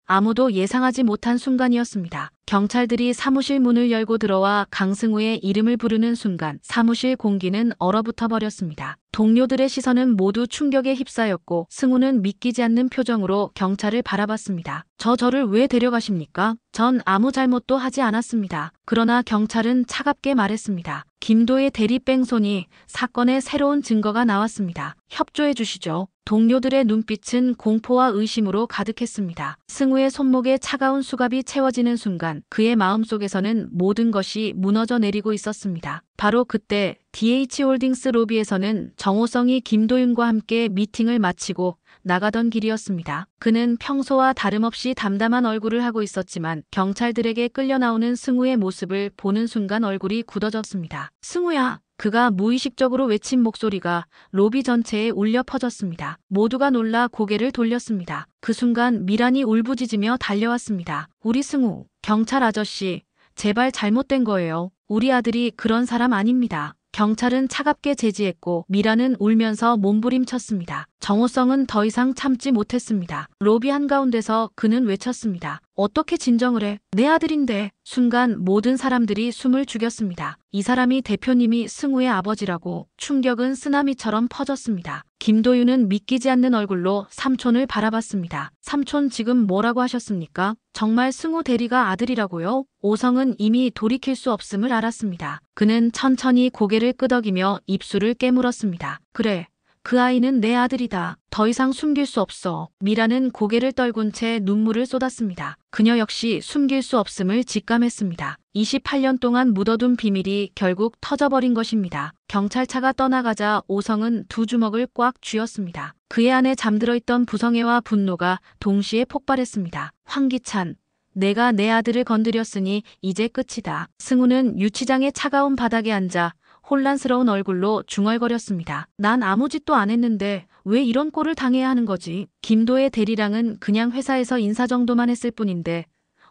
아무도 예상하지 못한 순간이었습니다. 경찰들이 사무실 문을 열고 들어와 강승우의 이름을 부르는 순간 사무실 공기는 얼어붙어 버렸습니다. 동료들의 시선은 모두 충격에 휩싸였고 승우는 믿기지 않는 표정으로 경찰을 바라봤습니다. 저를 왜 데려가십니까? 전 아무 잘못도 하지 않았습니다. 그러나 경찰은 차갑게 말했습니다. 김도의 대리 뺑소니 사건에 새로운 증거가 나왔습니다. 협조해 주시죠. 동료들의 눈빛은 공포와 의심으로 가득했습니다. 승우의 손목에 차가운 수갑이 채워지는 순간 그의 마음속에서는 모든 것이 무너져 내리고 있었습니다. 바로 그때 DH홀딩스 로비에서는 정호성이 김도윤과 함께 미팅을 마치고 나가던 길이었습니다. 그는 평소와 다름없이 담담한 얼굴을 하고 있었지만 경찰들에게 끌려 나오는 승우의 모습을 보는 순간 얼굴이 굳어졌습니다. 승우야! 그가 무의식적으로 외친 목소리가 로비 전체에 울려 퍼졌습니다. 모두가 놀라 고개를 돌렸습니다. 그 순간 미란이 울부짖으며 달려왔습니다. 우리 승우, 경찰 아저씨, 제발 잘못된 거예요. 우리 아들이 그런 사람 아닙니다. 경찰은 차갑게 제지했고 미란은 울면서 몸부림쳤습니다. 정호성은 더 이상 참지 못했습니다. 로비 한가운데서 그는 외쳤습니다. 어떻게 진정을 해? 내 아들인데. 순간 모든 사람들이 숨을 죽였습니다. 이 사람이 대표님이 승우의 아버지라고. 충격은 쓰나미처럼 퍼졌습니다. 김도윤은 믿기지 않는 얼굴로 삼촌을 바라봤습니다. 삼촌 지금 뭐라고 하셨습니까? 정말 승우 대리가 아들이라고요? 오성은 이미 돌이킬 수 없음을 알았습니다. 그는 천천히 고개를 끄덕이며 입술을 깨물었습니다. 그래. 그 아이는 내 아들이다. 더 이상 숨길 수 없어. 미라는 고개를 떨군 채 눈물을 쏟았습니다. 그녀 역시 숨길 수 없음을 직감했습니다. 28년 동안 묻어둔 비밀이 결국 터져버린 것입니다. 경찰차가 떠나가자 오성은 두 주먹을 꽉 쥐었습니다. 그의 안에 잠들어 있던 부성애와 분노가 동시에 폭발했습니다. 황기찬. 내가 내 아들을 건드렸으니 이제 끝이다. 승우는 유치장의 차가운 바닥에 앉아 혼란스러운 얼굴로 중얼거렸습니다. 난 아무 짓도 안 했는데 왜 이런 꼴을 당해야 하는 거지? 김도의 대리랑은 그냥 회사에서 인사 정도만 했을 뿐인데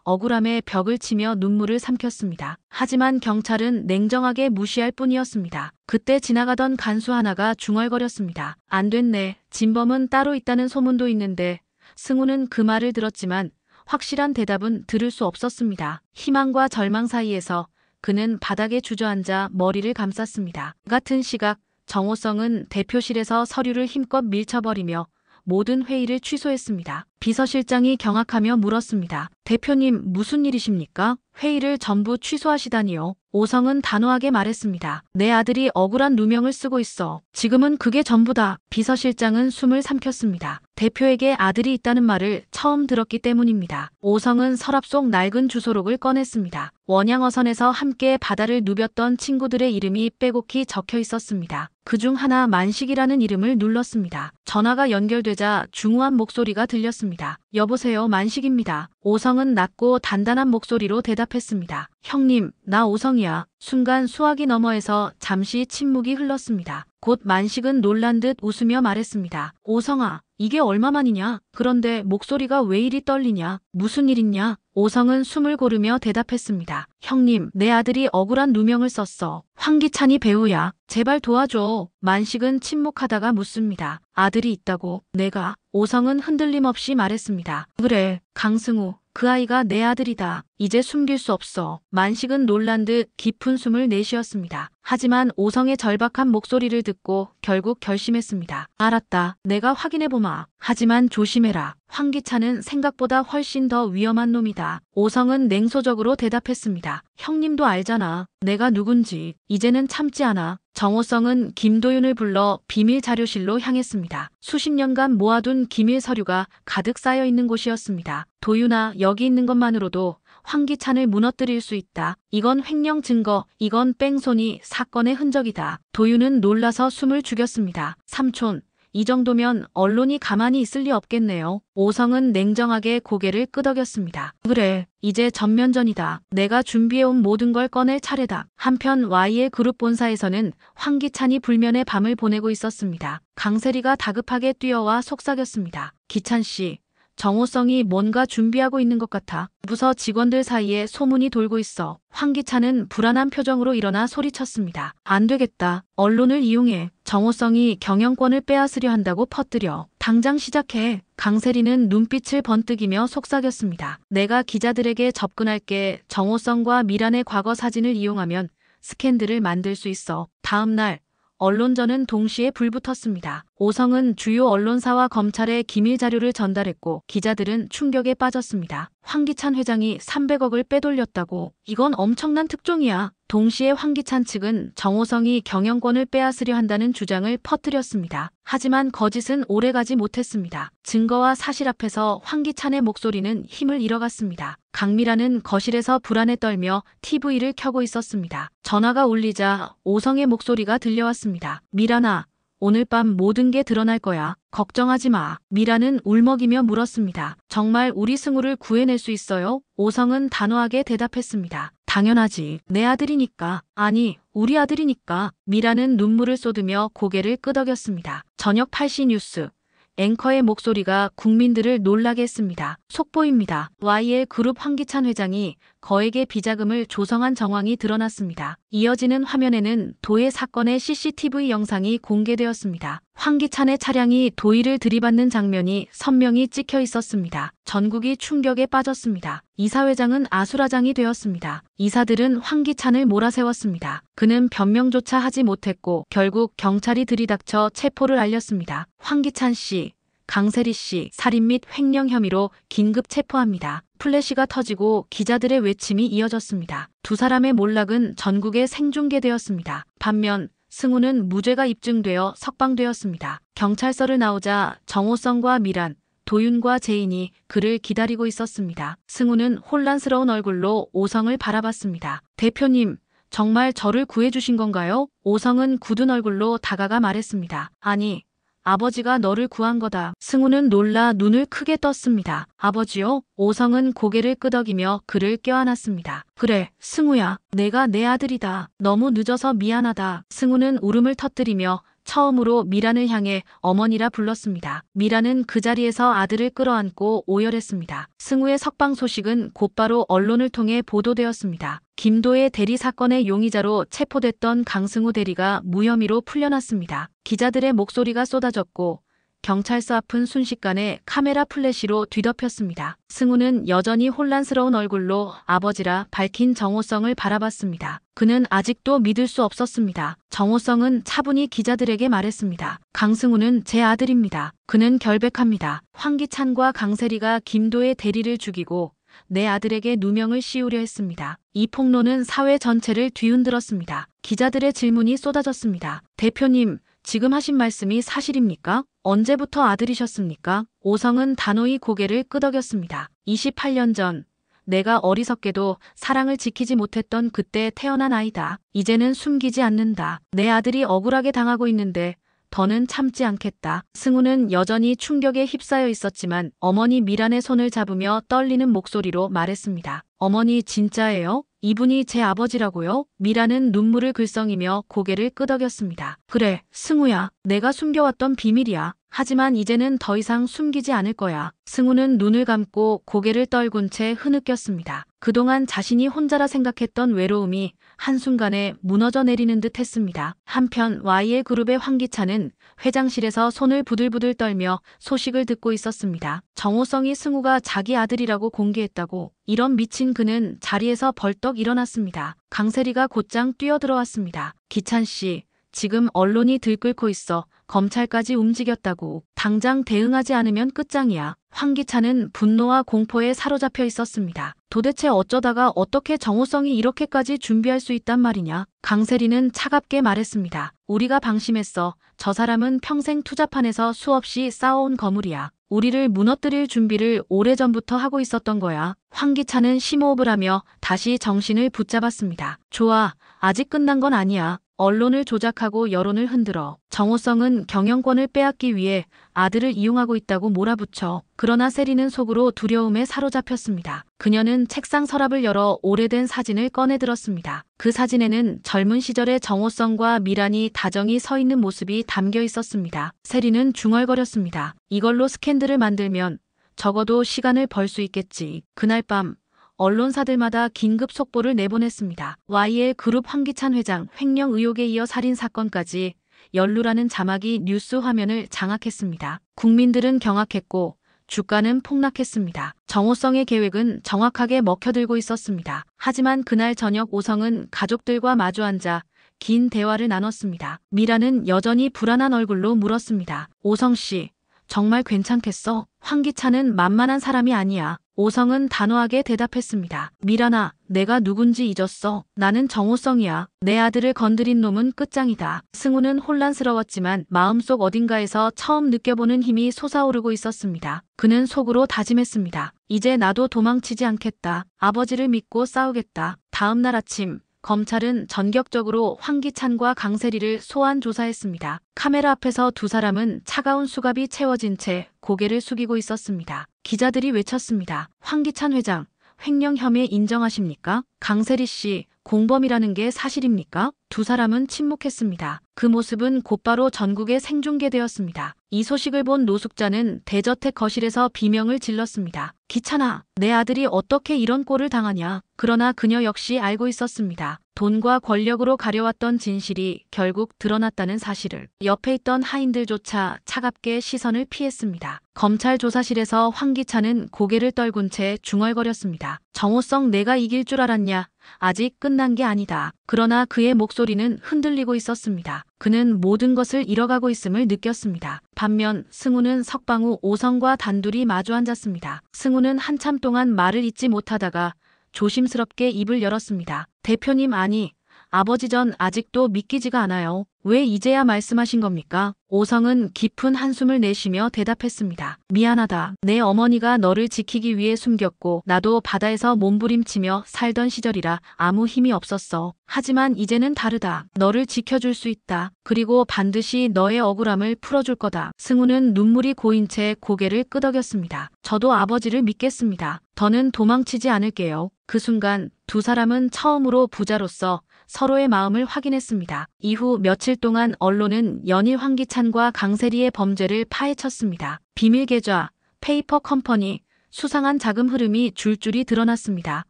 억울함에 벽을 치며 눈물을 삼켰습니다. 하지만 경찰은 냉정하게 무시할 뿐이었습니다. 그때 지나가던 간수 하나가 중얼거렸습니다. 안 됐네. 진범은 따로 있다는 소문도 있는데 승우는 그 말을 들었지만 확실한 대답은 들을 수 없었습니다. 희망과 절망 사이에서 그는 바닥에 주저앉아 머리를 감쌌습니다. 같은 시각 정호성은 대표실에서 서류를 힘껏 밀쳐버리며 모든 회의를 취소했습니다. 비서실장이 경악하며 물었습니다. 대표님 무슨 일이십니까? 회의를 전부 취소하시다니요. 오성은 단호하게 말했습니다. 내 아들이 억울한 누명을 쓰고 있어. 지금은 그게 전부다. 비서실장은 숨을 삼켰습니다. 대표에게 아들이 있다는 말을 처음 들었기 때문입니다. 오성은 서랍 속 낡은 주소록을 꺼냈습니다. 원양어선에서 함께 바다를 누볐던 친구들의 이름이 빼곡히 적혀 있었습니다. 그중 하나 만식이라는 이름을 눌렀습니다. 전화가 연결되자 중후한 목소리가 들렸습니다. 여보세요, 만식입니다. 오성은 낮고 단단한 목소리로 대답했습니다. 형님, 나 오성이야. 순간 수화기 너머에서 잠시 침묵이 흘렀습니다. 곧 만식은 놀란 듯 웃으며 말했습니다. 오성아, 이게 얼마만이냐? 그런데 목소리가 왜 이리 떨리냐? 무슨 일 있냐? 오성은 숨을 고르며 대답했습니다. 형님, 내 아들이 억울한 누명을 썼어. 황기찬이 배우야. 제발 도와줘. 만식은 침묵하다가 묻습니다. 아들이 있다고? 내가? 오성은 흔들림 없이 말했습니다. 그래, 강승우. 그 아이가 내 아들이다. 이제 숨길 수 없어. 만식은 놀란 듯 깊은 숨을 내쉬었습니다. 하지만 오성의 절박한 목소리를 듣고 결국 결심했습니다. 알았다. 내가 확인해보마. 하지만 조심해라. 황기찬은 생각보다 훨씬 더 위험한 놈이다. 오성은 냉소적으로 대답했습니다. 형님도 알잖아. 내가 누군지. 이제는 참지 않아. 정호성은 김도윤을 불러 비밀 자료실로 향했습니다. 수십 년간 모아둔 기밀 서류가 가득 쌓여 있는 곳이었습니다. 도윤아, 여기 있는 것만으로도 황기찬을 무너뜨릴 수 있다. 이건 횡령 증거, 이건 뺑소니, 사건의 흔적이다. 도윤은 놀라서 숨을 죽였습니다. 삼촌, 이 정도면 언론이 가만히 있을 리 없겠네요. 오성은 냉정하게 고개를 끄덕였습니다. 그래, 이제 전면전이다. 내가 준비해온 모든 걸 꺼낼 차례다. 한편 YL 그룹 본사에서는 황기찬이 불면의 밤을 보내고 있었습니다. 강세리가 다급하게 뛰어와 속삭였습니다. 기찬 씨, 정호성이 뭔가 준비하고 있는 것 같아. 부서 직원들 사이에 소문이 돌고 있어. 황기찬은 불안한 표정으로 일어나 소리쳤습니다. 안 되겠다. 언론을 이용해. 정호성이 경영권을 빼앗으려 한다고 퍼뜨려. 당장 시작해. 강세리는 눈빛을 번뜩이며 속삭였습니다. 내가 기자들에게 접근할게. 정호성과 미란의 과거 사진을 이용하면 스캔들을 만들 수 있어. 다음 날 언론전은 동시에 불붙었습니다. 오성은 주요 언론사와 검찰에 기밀 자료를 전달했고 기자들은 충격에 빠졌습니다. 황기찬 회장이 300억을 빼돌렸다고. 이건 엄청난 특종이야. 동시에 황기찬 측은 정호성이 경영권을 빼앗으려 한다는 주장을 퍼뜨렸습니다. 하지만 거짓은 오래가지 못했습니다. 증거와 사실 앞에서 황기찬의 목소리는 힘을 잃어갔습니다. 강미라는 거실에서 불안에 떨며 TV를 켜고 있었습니다. 전화가 울리자 오성의 목소리가 들려왔습니다. 미란아, 오늘 밤 모든 게 드러날 거야. 걱정하지 마. 미라는 울먹이며 물었습니다. 정말 우리 승우를 구해낼 수 있어요? 오성은 단호하게 대답했습니다. 당연하지. 내 아들이니까. 아니, 우리 아들이니까. 미라는 눈물을 쏟으며 고개를 끄덕였습니다. 저녁 8시 뉴스. 앵커의 목소리가 국민들을 놀라게 했습니다. 속보입니다. YL 그룹 황기찬 회장이 거액의 비자금을 조성한 정황이 드러났습니다. 이어지는 화면에는 도의 사건의 CCTV 영상이 공개되었습니다. 황기찬의 차량이 도의를 들이받는 장면이 선명히 찍혀 있었습니다. 전국이 충격에 빠졌습니다. 이사회장은 아수라장이 되었습니다. 이사들은 황기찬을 몰아세웠습니다. 그는 변명조차 하지 못했고 결국 경찰이 들이닥쳐 체포를 알렸습니다. 황기찬 씨, 강세리 씨 살인 및 횡령 혐의로 긴급 체포합니다. 플래시가 터지고 기자들의 외침이 이어졌습니다. 두 사람의 몰락은 전국에 생중계되었습니다. 반면 승우는 무죄가 입증되어 석방되었습니다. 경찰서를 나오자 정호성과 미란, 도윤과 재인이 그를 기다리고 있었습니다. 승우는 혼란스러운 얼굴로 오성을 바라봤습니다. 대표님, 정말 저를 구해주신 건가요? 오성은 굳은 얼굴로 다가가 말했습니다. 아니, 아버지가 너를 구한 거다. 승우는 놀라 눈을 크게 떴습니다. 아버지요? 오성은 고개를 끄덕이며 그를 껴안았습니다. 그래, 승우야. 내가 내 아들이다. 너무 늦어서 미안하다. 승우는 울음을 터뜨리며 처음으로 미란을 향해 어머니라 불렀습니다. 미란은 그 자리에서 아들을 끌어안고 오열했습니다. 승우의 석방 소식은 곧바로 언론을 통해 보도되었습니다. 김도의 대리 사건의 용의자로 체포됐던 강승우 대리가 무혐의로 풀려났습니다. 기자들의 목소리가 쏟아졌고 경찰서 앞은 순식간에 카메라 플래시로 뒤덮였습니다. 승우는 여전히 혼란스러운 얼굴로 아버지라 밝힌 정호성을 바라봤습니다. 그는 아직도 믿을 수 없었습니다. 정호성은 차분히 기자들에게 말했습니다. 강승우는 제 아들입니다. 그는 결백합니다. 황기찬과 강세리가 김도의 대리를 죽이고 내 아들에게 누명을 씌우려 했습니다. 이 폭로는 사회 전체를 뒤흔들었습니다. 기자들의 질문이 쏟아졌습니다. 대표님, 지금 하신 말씀이 사실입니까? 언제부터 아들이셨습니까? 오성은 단호히 고개를 끄덕였습니다. 28년 전, 내가 어리석게도 사랑을 지키지 못했던 그때 태어난 아이다. 이제는 숨기지 않는다. 내 아들이 억울하게 당하고 있는데 더는 참지 않겠다. 승우는 여전히 충격에 휩싸여 있었지만 어머니 미란의 손을 잡으며 떨리는 목소리로 말했습니다. 어머니 진짜예요? 이분이 제 아버지라고요? 미란은 눈물을 글썽이며 고개를 끄덕였습니다. 그래, 승우야. 내가 숨겨왔던 비밀이야. 하지만 이제는 더 이상 숨기지 않을 거야. 승우는 눈을 감고 고개를 떨군 채 흐느꼈습니다. 그동안 자신이 혼자라 생각했던 외로움이 한순간에 무너져 내리는 듯 했습니다. 한편 YL 그룹의 황기찬은 회장실에서 손을 부들부들 떨며 소식을 듣고 있었습니다. 정호성이 승우가 자기 아들이라고 공개했다고. 이런 미친 그는 자리에서 벌떡 일어났습니다. 강세리가 곧장 뛰어들어왔습니다. 기찬 씨, 지금 언론이 들끓고 있어. 검찰까지 움직였다고. 당장 대응하지 않으면 끝장이야. 황기찬은 분노와 공포에 사로잡혀 있었습니다. 도대체 어쩌다가 어떻게 정호성이 이렇게까지 준비할 수 있단 말이냐? 강세리는 차갑게 말했습니다. 우리가 방심했어. 저 사람은 평생 투자판에서 수없이 쌓아온 거물이야. 우리를 무너뜨릴 준비를 오래전부터 하고 있었던 거야. 황기찬은 심호흡을 하며 다시 정신을 붙잡았습니다. 좋아. 아직 끝난 건 아니야. 언론을 조작하고 여론을 흔들어. 정호성은 경영권을 빼앗기 위해 아들을 이용하고 있다고 몰아붙여. 그러나 세리는 속으로 두려움에 사로잡혔습니다. 그녀는 책상 서랍을 열어 오래된 사진을 꺼내 들었습니다. 그 사진에는 젊은 시절의 정호성과 미란이 다정히 서 있는 모습이 담겨 있었습니다. 세리는 중얼거렸습니다. 이걸로 스캔들을 만들면 적어도 시간을 벌 수 있겠지. 그날 밤 언론사들마다 긴급 속보를 내보냈습니다. YL 그룹 황기찬 회장 횡령 의혹에 이어 살인 사건까지 연루라는 자막이 뉴스 화면을 장악했습니다. 국민들은 경악했고 주가는 폭락했습니다. 정호성의 계획은 정확하게 먹혀들고 있었습니다. 하지만 그날 저녁 오성은 가족들과 마주 앉아 긴 대화를 나눴습니다. 미라는 여전히 불안한 얼굴로 물었습니다. 오성 씨, 정말 괜찮겠어? 황기찬은 만만한 사람이 아니야. 오성은 단호하게 대답했습니다. 미란아, 내가 누군지 잊었어. 나는 정호성이야. 내 아들을 건드린 놈은 끝장이다. 승우는 혼란스러웠지만 마음속 어딘가에서 처음 느껴보는 힘이 솟아오르고 있었습니다. 그는 속으로 다짐했습니다. 이제 나도 도망치지 않겠다. 아버지를 믿고 싸우겠다. 다음 날 아침 검찰은 전격적으로 황기찬과 강세리를 소환 조사했습니다. 카메라 앞에서 두 사람은 차가운 수갑이 채워진 채 고개를 숙이고 있었습니다. 기자들이 외쳤습니다. 황기찬 회장, 횡령 혐의 인정하십니까? 강세리 씨, 공범이라는 게 사실입니까? 두 사람은 침묵했습니다. 그 모습은 곧바로 전국에 생중계되었습니다. 이 소식을 본 노숙자는 대저택 거실에서 비명을 질렀습니다. 기찬아, 내 아들이 어떻게 이런 꼴을 당하냐. 그러나 그녀 역시 알고 있었습니다. 돈과 권력으로 가려왔던 진실이 결국 드러났다는 사실을. 옆에 있던 하인들조차 차갑게 시선을 피했습니다. 검찰 조사실에서 황기찬은 고개를 떨군 채 중얼거렸습니다. 정호성, 내가 이길 줄 알았냐? 아직 끝난 게 아니다. 그러나 그의 목소리는 흔들리고 있었습니다. 그는 모든 것을 잃어가고 있음을 느꼈습니다. 반면 승우는 석방 후 오성과 단둘이 마주 앉았습니다. 승우는 한참 동안 말을 잇지 못하다가 조심스럽게 입을 열었습니다. 대표님, 아니, 아버지 전 아직도 믿기지가 않아요. 왜 이제야 말씀하신 겁니까? 오성은 깊은 한숨을 내쉬며 대답했습니다. 미안하다. 내 어머니가 너를 지키기 위해 숨겼고 나도 바다에서 몸부림치며 살던 시절이라 아무 힘이 없었어. 하지만 이제는 다르다. 너를 지켜줄 수 있다. 그리고 반드시 너의 억울함을 풀어줄 거다. 승우는 눈물이 고인 채 고개를 끄덕였습니다. 저도 아버지를 믿겠습니다. 더는 도망치지 않을게요. 그 순간 두 사람은 처음으로 부자로서 서로의 마음을 확인했습니다. 이후 며칠 동안 언론은 연일 황기찬과 강세리의 범죄를 파헤쳤습니다. 비밀 계좌, 페이퍼 컴퍼니, 수상한 자금 흐름이 줄줄이 드러났습니다.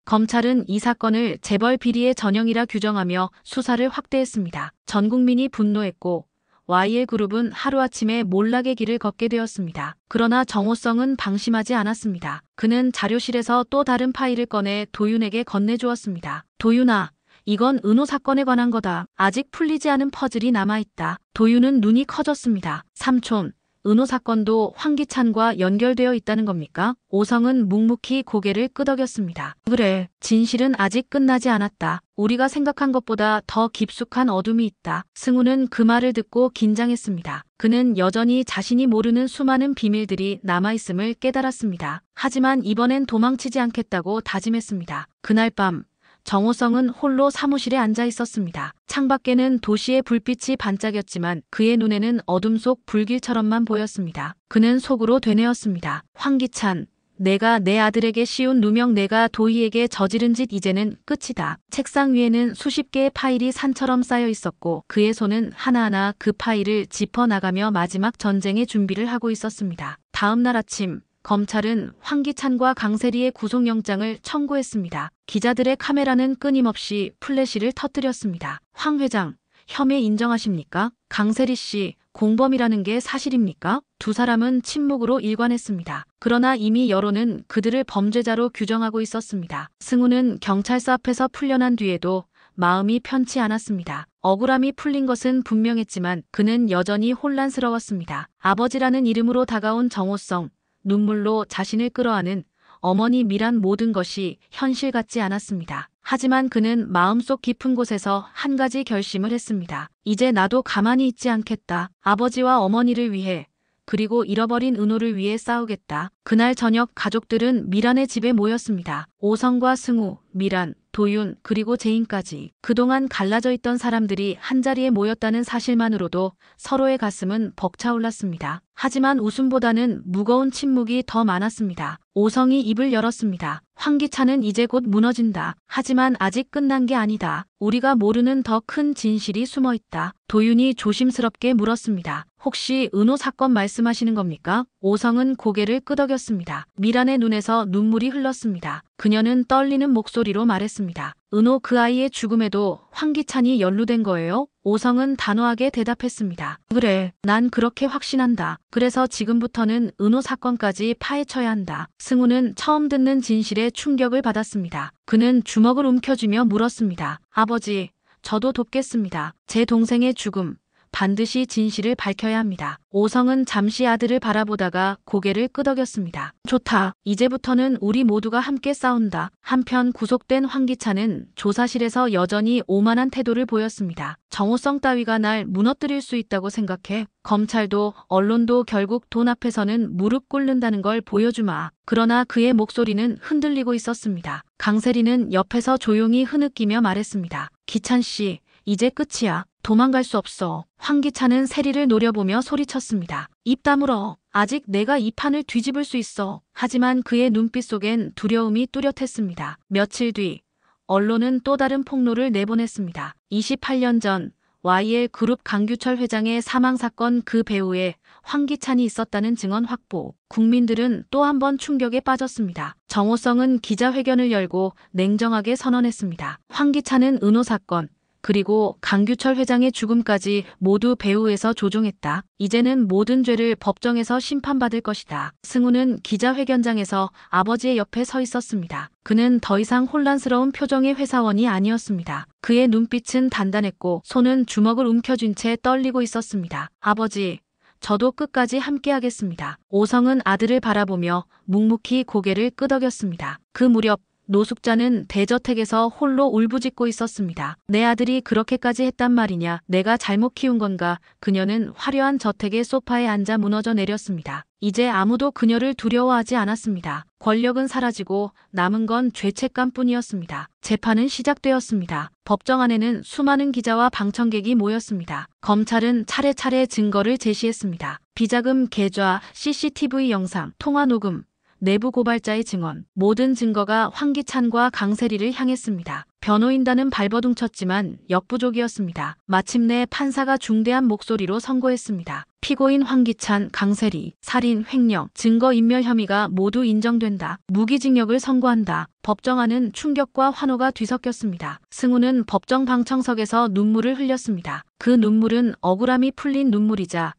검찰은 이 사건을 재벌 비리의 전형이라 규정하며 수사를 확대했습니다. 전 국민이 분노했고 YL 그룹은 하루아침에 몰락의 길을 걷게 되었습니다. 그러나 정호성은 방심하지 않았습니다. 그는 자료실에서 또 다른 파일을 꺼내 도윤에게 건네주었습니다. 도윤아, 이건 은호 사건에 관한 거다. 아직 풀리지 않은 퍼즐이 남아있다. 도윤은 눈이 커졌습니다. 삼촌, 은호 사건도 황기찬과 연결되어 있다는 겁니까? 오성은 묵묵히 고개를 끄덕였습니다. 그래, 진실은 아직 끝나지 않았다. 우리가 생각한 것보다 더 깊숙한 어둠이 있다. 승우는 그 말을 듣고 긴장했습니다. 그는 여전히 자신이 모르는 수많은 비밀들이 남아있음을 깨달았습니다. 하지만 이번엔 도망치지 않겠다고 다짐했습니다. 그날 밤 정호성은 홀로 사무실에 앉아 있었습니다. 창밖에는 도시의 불빛이 반짝였지만 그의 눈에는 어둠 속 불길처럼만 보였습니다. 그는 속으로 되뇌었습니다. 황기찬, 내가 내 아들에게 씌운 누명, 내가 도희에게 저지른 짓, 이제는 끝이다. 책상 위에는 수십 개의 파일이 산처럼 쌓여 있었고 그의 손은 하나하나 그 파일을 짚어나가며 마지막 전쟁의 준비를 하고 있었습니다. 다음 날 아침 검찰은 황기찬과 강세리의 구속영장을 청구했습니다. 기자들의 카메라는 끊임없이 플래시를 터뜨렸습니다. 황 회장, 혐의 인정하십니까? 강세리 씨, 공범이라는 게 사실입니까? 두 사람은 침묵으로 일관했습니다. 그러나 이미 여론은 그들을 범죄자로 규정하고 있었습니다. 승우는 경찰서 앞에서 풀려난 뒤에도 마음이 편치 않았습니다. 억울함이 풀린 것은 분명했지만 그는 여전히 혼란스러웠습니다. 아버지라는 이름으로 다가온 정호성, 눈물로 자신을 끌어안은 어머니 미란, 모든 것이 현실 같지 않았습니다. 하지만 그는 마음속 깊은 곳에서 한 가지 결심을 했습니다. 이제 나도 가만히 있지 않겠다. 아버지와 어머니를 위해, 그리고 잃어버린 은호를 위해 싸우겠다. 그날 저녁 가족들은 미란의 집에 모였습니다. 오성과 승우, 미란, 도윤, 그리고 제인까지. 그동안 갈라져 있던 사람들이 한자리에 모였다는 사실만으로도 서로의 가슴은 벅차올랐습니다. 하지만 웃음보다는 무거운 침묵이 더 많았습니다. 오성이 입을 열었습니다. 황기찬은 이제 곧 무너진다. 하지만 아직 끝난 게 아니다. 우리가 모르는 더 큰 진실이 숨어있다. 도윤이 조심스럽게 물었습니다. 혹시 은호 사건 말씀하시는 겁니까? 오성은 고개를 끄덕였습니다. 미란의 눈에서 눈물이 흘렀습니다. 그녀는 떨리는 목소리로 말했습니다. 은호 그 아이의 죽음에도 황기찬이 연루된 거예요? 오성은 단호하게 대답했습니다. 그래, 난 그렇게 확신한다. 그래서 지금부터는 은호 사건까지 파헤쳐야 한다. 승우는 처음 듣는 진실에 충격을 받았습니다. 그는 주먹을 움켜쥐며 물었습니다. 아버지, 저도 돕겠습니다. 제 동생의 죽음, 반드시 진실을 밝혀야 합니다. 오성은 잠시 아들을 바라보다가 고개를 끄덕였습니다. 좋다. 이제부터는 우리 모두가 함께 싸운다. 한편 구속된 황기찬은 조사실에서 여전히 오만한 태도를 보였습니다. 정호성 따위가 날 무너뜨릴 수 있다고 생각해. 검찰도 언론도 결국 돈 앞에서는 무릎 꿇는다는 걸 보여주마. 그러나 그의 목소리는 흔들리고 있었습니다. 강세리는 옆에서 조용히 흐느끼며 말했습니다. 기찬 씨, 이제 끝이야. 도망갈 수 없어. 황기찬은 세리를 노려보며 소리쳤습니다. 입 다물어. 아직 내가 이 판을 뒤집을 수 있어. 하지만 그의 눈빛 속엔 두려움이 뚜렷했습니다. 며칠 뒤 언론은 또 다른 폭로를 내보냈습니다. 28년 전 YL 그룹 강규철 회장의 사망 사건 그 배후에 황기찬이 있었다는 증언 확보. 국민들은 또 한 번 충격에 빠졌습니다. 정호성은 기자회견을 열고 냉정하게 선언했습니다. 황기찬은 은호 사건, 그리고 강규철 회장의 죽음까지 모두 배후에서 조종했다. 이제는 모든 죄를 법정에서 심판받을 것이다. 승우는 기자회견장에서 아버지의 옆에 서 있었습니다. 그는 더 이상 혼란스러운 표정의 회사원이 아니었습니다. 그의 눈빛은 단단했고 손은 주먹을 움켜쥔 채 떨리고 있었습니다. 아버지, 저도 끝까지 함께하겠습니다. 오성은 아들을 바라보며 묵묵히 고개를 끄덕였습니다. 그 무렵 노숙자는 대저택에서 홀로 울부짖고 있었습니다. 내 아들이 그렇게까지 했단 말이냐. 내가 잘못 키운 건가. 그녀는 화려한 저택의 소파에 앉아 무너져 내렸습니다. 이제 아무도 그녀를 두려워하지 않았습니다. 권력은 사라지고 남은 건 죄책감뿐이었습니다. 재판은 시작되었습니다. 법정 안에는 수많은 기자와 방청객이 모였습니다. 검찰은 차례차례 증거를 제시했습니다. 비자금 계좌, CCTV 영상, 통화 녹음, 내부 고발자의 증언, 모든 증거가 황기찬과 강세리를 향했습니다. 변호인단은 발버둥 쳤지만 역부족이었습니다. 마침내 판사가 중대한 목소리로 선고했습니다. 피고인 황기찬, 강세리, 살인, 횡령, 증거인멸 혐의가 모두 인정된다. 무기징역을 선고한다. 법정 안은 충격과 환호가 뒤섞였습니다. 승우는 법정 방청석에서 눈물을 흘렸습니다. 그 눈물은 억울함이 풀린 눈물이자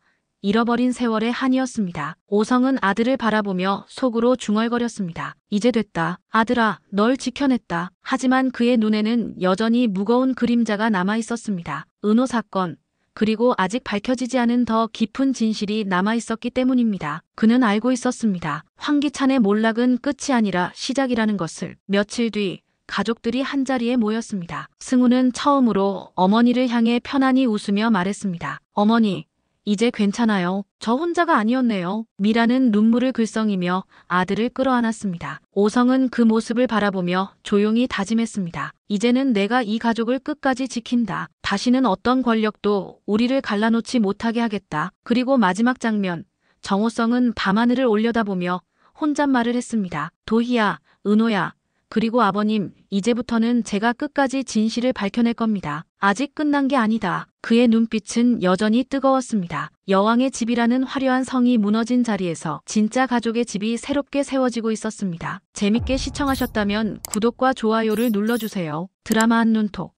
잃어버린 세월의 한이었습니다. 오성은 아들을 바라보며 속으로 중얼거렸습니다. 이제 됐다. 아들아, 널 지켜냈다. 하지만 그의 눈에는 여전히 무거운 그림자가 남아 있었습니다. 은호 사건, 그리고 아직 밝혀지지 않은 더 깊은 진실이 남아 있었기 때문입니다. 그는 알고 있었습니다. 황기찬의 몰락은 끝이 아니라 시작이라는 것을. 며칠 뒤 가족들이 한자리에 모였습니다. 승우는 처음으로 어머니를 향해 편안히 웃으며 말했습니다. 어머니, 이제 괜찮아요. 저 혼자가 아니었네요. 미라는 눈물을 글썽이며 아들을 끌어안았습니다. 오성은 그 모습을 바라보며 조용히 다짐했습니다. 이제는 내가 이 가족을 끝까지 지킨다. 다시는 어떤 권력도 우리를 갈라놓지 못하게 하겠다. 그리고 마지막 장면, 정호성은 밤하늘을 올려다보며 혼잣말을 했습니다. 도희야, 은호야, 그리고 아버님, 이제부터는 제가 끝까지 진실을 밝혀낼 겁니다. 아직 끝난 게 아니다. 그의 눈빛은 여전히 뜨거웠습니다. 여왕의 집이라는 화려한 성이 무너진 자리에서 진짜 가족의 집이 새롭게 세워지고 있었습니다. 재밌게 시청하셨다면 구독과 좋아요를 눌러주세요. 드라마 한눈톡